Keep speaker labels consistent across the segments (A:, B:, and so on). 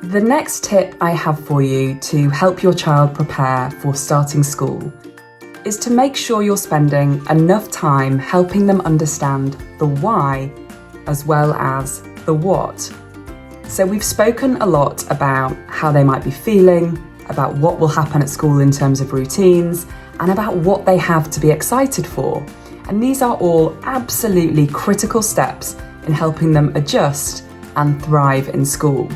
A: The next tip I have for you to help your child prepare for starting school is to make sure you're spending enough time helping them understand the why as well as the what. So we've spoken a lot about how they might be feeling, about what will happen at school in terms of routines, and about what they have to be excited for. And these are all absolutely critical steps in helping them adjust and thrive in school.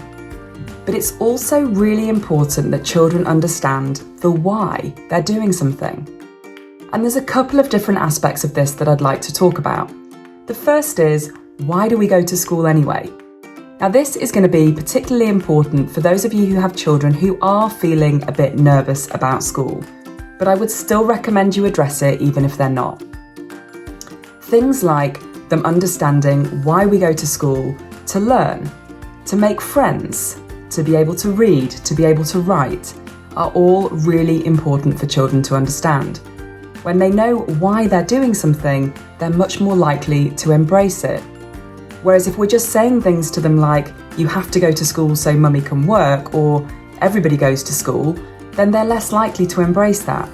A: But it's also really important that children understand the why they're doing something. And there's a couple of different aspects of this that I'd like to talk about. The first is, why do we go to school anyway? Now this is going to be particularly important for those of you who have children who are feeling a bit nervous about school, but I would still recommend you address it even if they're not. Things like them understanding why we go to school: to learn, to make friends, to be able to read, to be able to write, are all really important for children to understand. When they know why they're doing something, they're much more likely to embrace it. Whereas if we're just saying things to them like, you have to go to school so mummy can work, or everybody goes to school, then they're less likely to embrace that.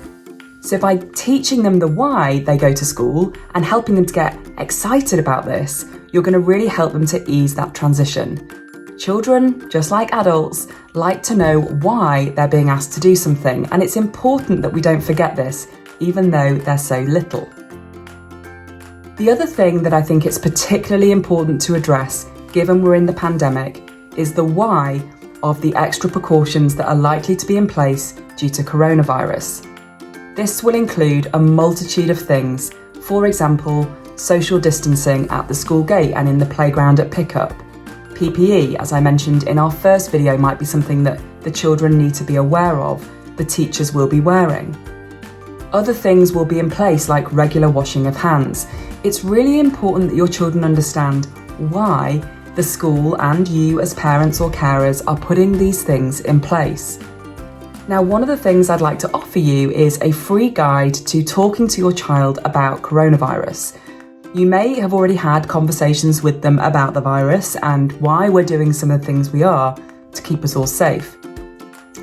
A: So by teaching them the why they go to school and helping them to get excited about this, you're going to really help them to ease that transition. Children, just like adults, like to know why they're being asked to do something, and it's important that we don't forget this, even though they're so little. The other thing that I think it's particularly important to address, given we're in the pandemic, is the why of the extra precautions that are likely to be in place due to coronavirus. This will include a multitude of things, for example, social distancing at the school gate and in the playground at pickup. PPE, as I mentioned in our first video, might be something that the children need to be aware of, the teachers will be wearing. Other things will be in place like regular washing of hands. It's really important that your children understand why the school and you as parents or carers are putting these things in place. Now, one of the things I'd like to offer you is a free guide to talking to your child about coronavirus. You may have already had conversations with them about the virus and why we're doing some of the things we are to keep us all safe.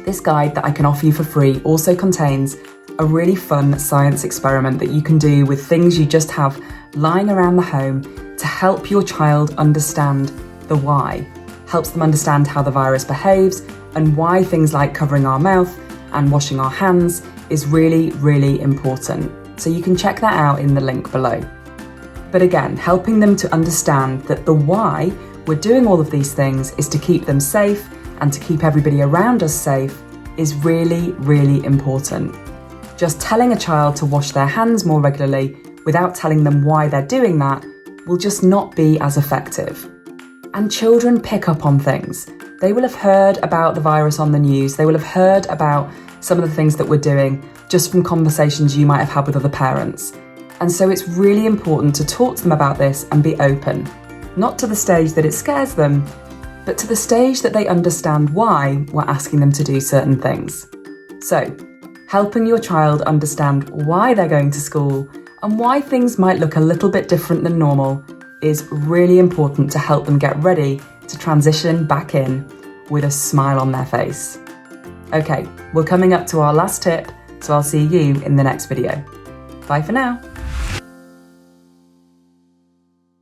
A: This guide that I can offer you for free also contains a really fun science experiment that you can do with things you just have lying around the home to help your child understand the why. Helps them understand how the virus behaves and why things like covering our mouth and washing our hands is really, really important. So you can check that out in the link below. But again, helping them to understand that the why we're doing all of these things is to keep them safe and to keep everybody around us safe is really, really important. Just telling a child to wash their hands more regularly without telling them why they're doing that will just not be as effective. And children pick up on things. They will have heard about the virus on the news. They will have heard about some of the things that we're doing just from conversations you might have had with other parents. And so it's really important to talk to them about this and be open. Not to the stage that it scares them, but to the stage that they understand why we're asking them to do certain things. So, helping your child understand why they're going to school and why things might look a little bit different than normal is really important to help them get ready to transition back in with a smile on their face. Okay, we're coming up to our last tip, so I'll see you in the next video. Bye for now.